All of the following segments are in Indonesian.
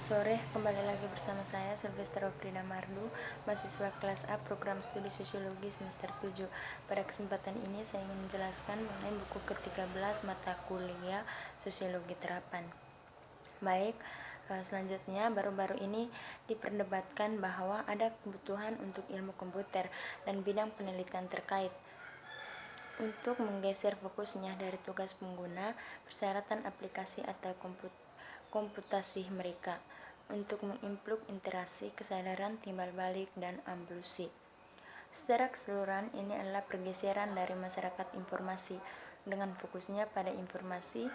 Sore, kembali lagi bersama saya Sylvester Frida Mardu, mahasiswa kelas A program studi sosiologi semester 7. Pada kesempatan ini saya ingin menjelaskan mengenai buku ke-13 mata kuliah sosiologi terapan. Baik, selanjutnya baru-baru ini diperdebatkan bahwa ada kebutuhan untuk ilmu komputer dan bidang penelitian terkait. Untuk menggeser fokusnya dari tugas pengguna, persyaratan aplikasi atau komputasi mereka, untuk mengimplement interaksi, kesadaran, timbal balik, dan amblusi. Secara keseluruhan, ini adalah pergeseran dari masyarakat informasi dengan fokusnya pada informasi,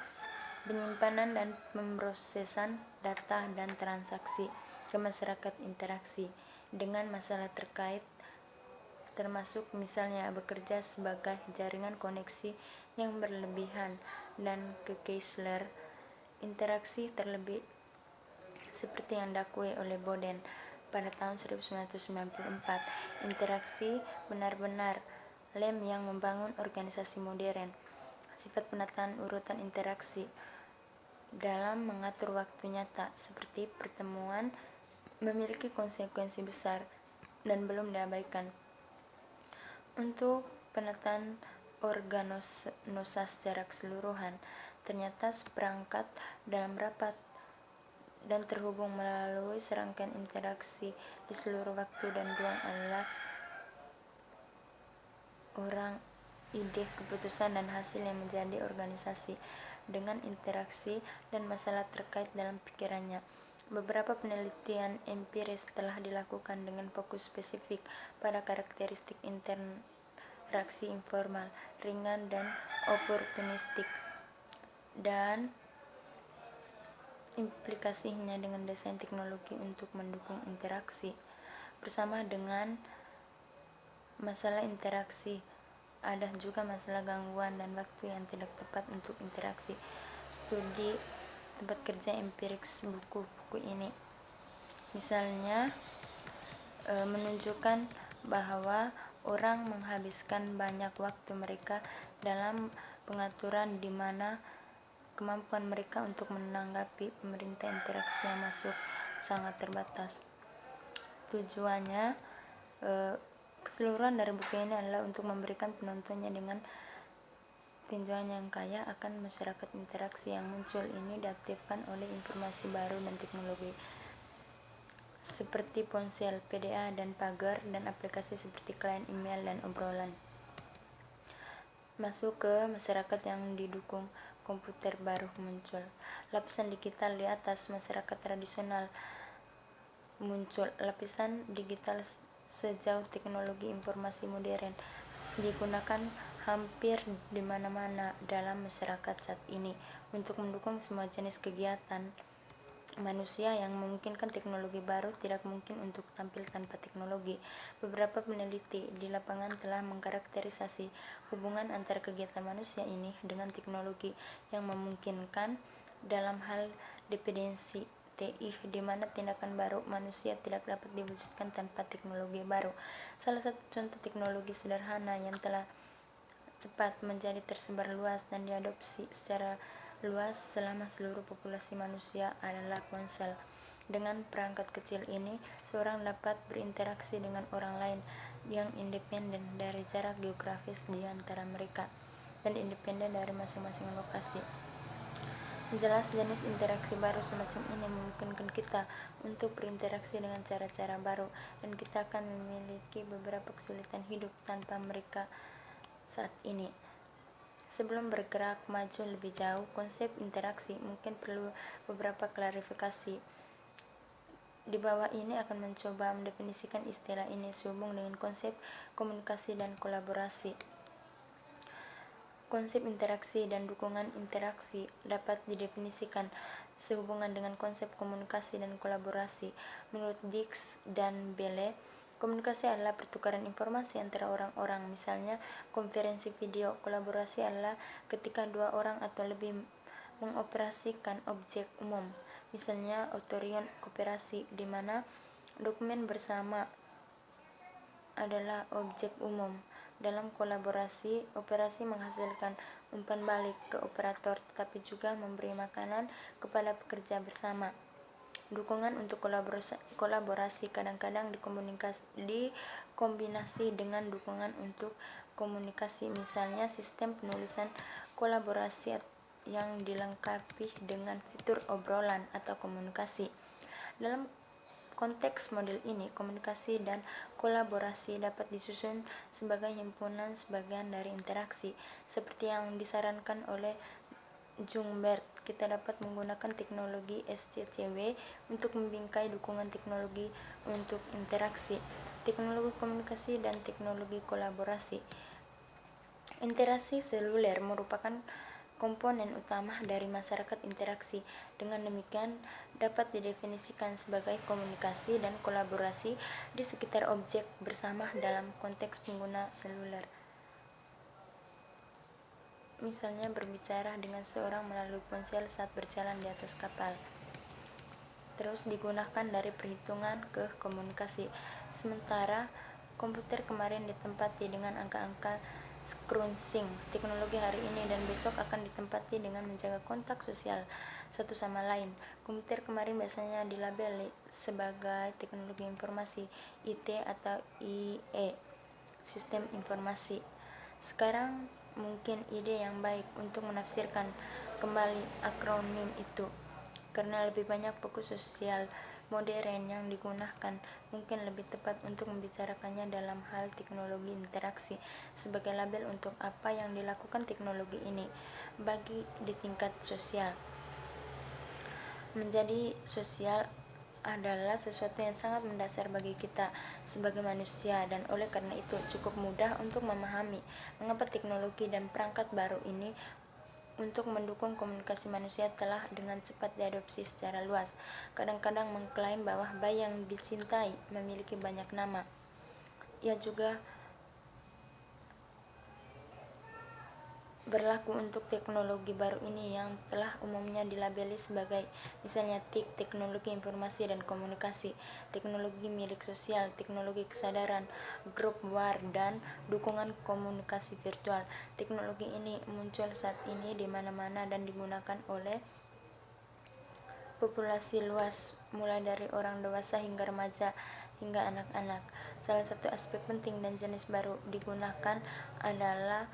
penyimpanan dan pemrosesan data dan transaksi ke masyarakat interaksi dengan masalah terkait, termasuk misalnya bekerja sebagai jaringan koneksi yang berlebihan dan ke-Kessler interaksi terlebih seperti yang dakui oleh Boden pada tahun 1994. Interaksi benar-benar lem yang membangun organisasi modern. Sifat penataan urutan interaksi dalam mengatur waktu nyata seperti pertemuan memiliki konsekuensi besar dan belum diabaikan. Untuk penataan organosa secara keseluruhan, ternyata seperangkat dalam rapat dan terhubung melalui serangkaian interaksi di seluruh waktu dan ruang adalah orang, ide, keputusan, dan hasil yang menjadi organisasi dengan interaksi dan masalah terkait dalam pikirannya. Beberapa penelitian empiris telah dilakukan dengan fokus spesifik pada karakteristik interaksi informal, ringan, dan oportunistik, dan implikasinya dengan desain teknologi untuk mendukung interaksi. Bersama dengan masalah interaksi, ada juga masalah gangguan dan waktu yang tidak tepat untuk interaksi. Studi tempat kerja empirik buku-buku ini misalnya menunjukkan bahwa orang menghabiskan banyak waktu mereka dalam pengaturan di mana kemampuan mereka untuk menanggapi pemerintah interaksi yang masuk sangat terbatas. Tujuannya keseluruhan dari buku ini adalah untuk memberikan penontonnya dengan tinjauan yang kaya akan masyarakat interaksi yang muncul ini diaktifkan oleh informasi baru dan teknologi seperti ponsel, PDA, dan pagar, dan aplikasi seperti klien email dan obrolan. Masuk ke masyarakat yang didukung komputer baru muncul. Lapisan digital di atas masyarakat tradisional muncul. Lapisan digital sejauh teknologi informasi modern digunakan hampir di mana-mana dalam masyarakat saat ini untuk mendukung semua jenis kegiatan manusia yang memungkinkan teknologi baru tidak mungkin untuk tampil tanpa teknologi. Beberapa peneliti di lapangan telah mengkarakterisasi hubungan antara kegiatan manusia ini dengan teknologi yang memungkinkan dalam hal dependensi TI, di mana tindakan baru manusia tidak dapat diwujudkan tanpa teknologi baru. Salah satu contoh teknologi sederhana yang telah cepat menjadi tersebar luas dan diadopsi secara luas selama seluruh populasi manusia adalah ponsel. Dengan perangkat kecil ini, seorang dapat berinteraksi dengan orang lain yang independen dari jarak geografis di antara mereka dan independen dari masing-masing lokasi. Jelas, jenis interaksi baru semacam ini memungkinkan kita untuk berinteraksi dengan cara-cara baru, dan kita akan memiliki beberapa kesulitan hidup tanpa mereka saat ini. Sebelum bergerak maju lebih jauh, konsep interaksi mungkin perlu beberapa klarifikasi. Di bawah ini akan mencoba mendefinisikan istilah ini sehubung dengan konsep komunikasi dan kolaborasi. Konsep interaksi dan dukungan interaksi dapat didefinisikan sehubungan dengan konsep komunikasi dan kolaborasi. Menurut Dix dan Belle, komunikasi adalah pertukaran informasi antara orang-orang, misalnya konferensi video. Kolaborasi adalah ketika dua orang atau lebih mengoperasikan objek umum, misalnya autorion kooperasi, di mana dokumen bersama adalah objek umum. Dalam kolaborasi, operasi menghasilkan umpan balik ke operator, tetapi juga memberi makanan kepada pekerja bersama. Dukungan untuk kolaborasi kadang-kadang dikombinasi dengan dukungan untuk komunikasi, misalnya sistem penulisan kolaborasi yang dilengkapi dengan fitur obrolan atau komunikasi. Dalam konteks model ini, komunikasi dan kolaborasi dapat disusun sebagai himpunan sebagian dari interaksi. Seperti yang disarankan oleh Jungbert, kita dapat menggunakan teknologi SCCW untuk membingkai dukungan teknologi untuk interaksi, teknologi komunikasi, dan teknologi kolaborasi. Interaksi seluler merupakan komponen utama dari masyarakat interaksi. Dengan demikian, dapat didefinisikan sebagai komunikasi dan kolaborasi di sekitar objek bersama dalam konteks pengguna seluler. Misalnya berbicara dengan seorang melalui ponsel saat berjalan di atas kapal. Terus digunakan dari perhitungan ke komunikasi. Sementara komputer kemarin ditempati dengan angka-angka scrunching. Teknologi hari ini dan besok akan ditempati dengan menjaga kontak sosial satu sama lain. Komputer kemarin biasanya dilabeli sebagai teknologi informasi IT atau IE, sistem informasi. Sekarang mungkin ide yang baik untuk menafsirkan kembali akronim itu, karena lebih banyak fokus sosial modern yang digunakan. Mungkin lebih tepat untuk membicarakannya dalam hal teknologi interaksi sebagai label untuk apa yang dilakukan teknologi ini bagi di tingkat sosial. Menjadi sosial adalah sesuatu yang sangat mendasar bagi kita sebagai manusia, dan oleh karena itu cukup mudah untuk memahami mengapa teknologi dan perangkat baru ini untuk mendukung komunikasi manusia telah dengan cepat diadopsi secara luas. Kadang-kadang mengklaim bahwa bayi yang dicintai memiliki banyak nama. Ia juga berlaku untuk teknologi baru ini yang telah umumnya dilabeli sebagai misalnya TIK, teknologi informasi dan komunikasi, teknologi milik sosial, teknologi kesadaran, grup war, dan dukungan komunikasi virtual. Teknologi ini muncul saat ini di mana-mana dan digunakan oleh populasi luas, mulai dari orang dewasa hingga remaja hingga anak-anak. Salah satu aspek penting dan jenis baru digunakan adalah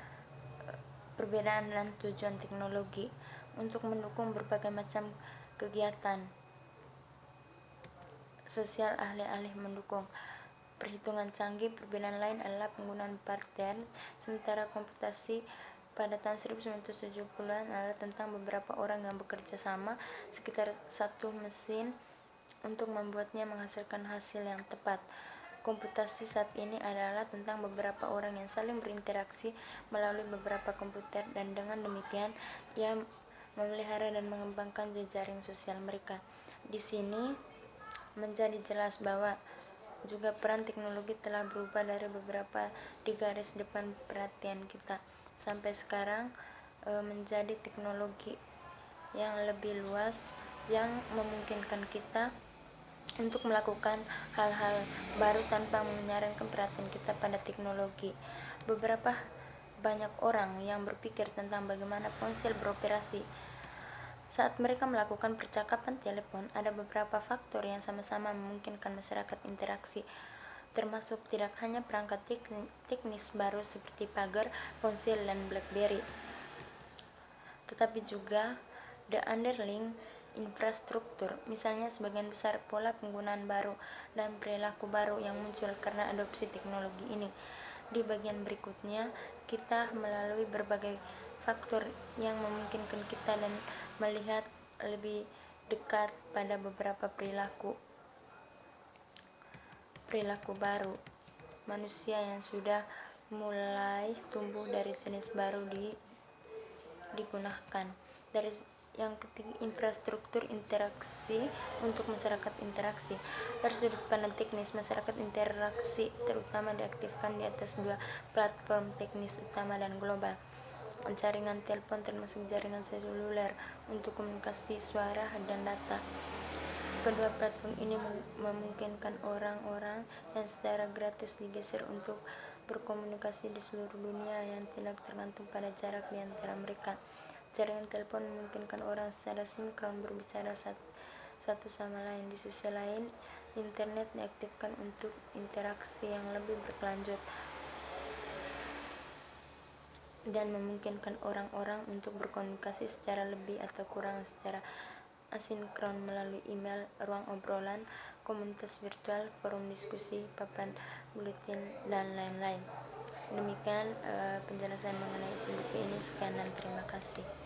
perbedaan dan tujuan teknologi untuk mendukung berbagai macam kegiatan sosial. Alih-alih mendukung perhitungan canggih, perbedaan lain adalah penggunaan pattern, sementara komputasi pada tahun 1970-an adalah tentang beberapa orang yang bekerja sama sekitar satu mesin untuk membuatnya menghasilkan hasil yang tepat. Komputasi saat ini adalah tentang beberapa orang yang saling berinteraksi melalui beberapa komputer, dan dengan demikian ia memelihara dan mengembangkan jejaring sosial mereka. Di sini menjadi jelas bahwa juga peran teknologi telah berubah dari beberapa di garis depan perhatian kita sampai sekarang menjadi teknologi yang lebih luas yang memungkinkan kita untuk melakukan hal-hal baru tanpa menyarankan perhatian kita pada teknologi. Beberapa banyak orang yang berpikir tentang bagaimana ponsel beroperasi saat mereka melakukan percakapan telepon. Ada beberapa faktor yang sama-sama memungkinkan masyarakat interaksi, termasuk tidak hanya perangkat teknis baru seperti pager, ponsel, dan BlackBerry, tetapi juga the underlying infrastruktur, misalnya sebagian besar pola penggunaan baru dan perilaku baru yang muncul karena adopsi teknologi ini. Di bagian berikutnya, kita melalui berbagai faktor yang memungkinkan kita dan melihat lebih dekat pada beberapa perilaku baru manusia yang sudah mulai tumbuh dari jenis baru digunakan. Dari yang ketiga, infrastruktur interaksi untuk masyarakat interaksi. Dari sudut pandang teknis, masyarakat interaksi terutama diaktifkan di atas dua platform teknis utama dan global: jaringan telepon termasuk jaringan seluler untuk komunikasi suara dan data. Kedua platform ini memungkinkan orang-orang yang secara gratis digeser untuk berkomunikasi di seluruh dunia yang tidak tergantung pada jarak di antara mereka. Jaringan telepon memungkinkan orang secara sinkron berbicara saat satu sama lain. Di sisi lain, internet diaktifkan untuk interaksi yang lebih berkelanjut dan memungkinkan orang-orang untuk berkomunikasi secara lebih atau kurang secara asinkron melalui email, ruang obrolan, komunitas virtual, forum diskusi, papan buletin, dan lain-lain. Demikian penjelasan mengenai isi buku ini. Sekian dan terima kasih.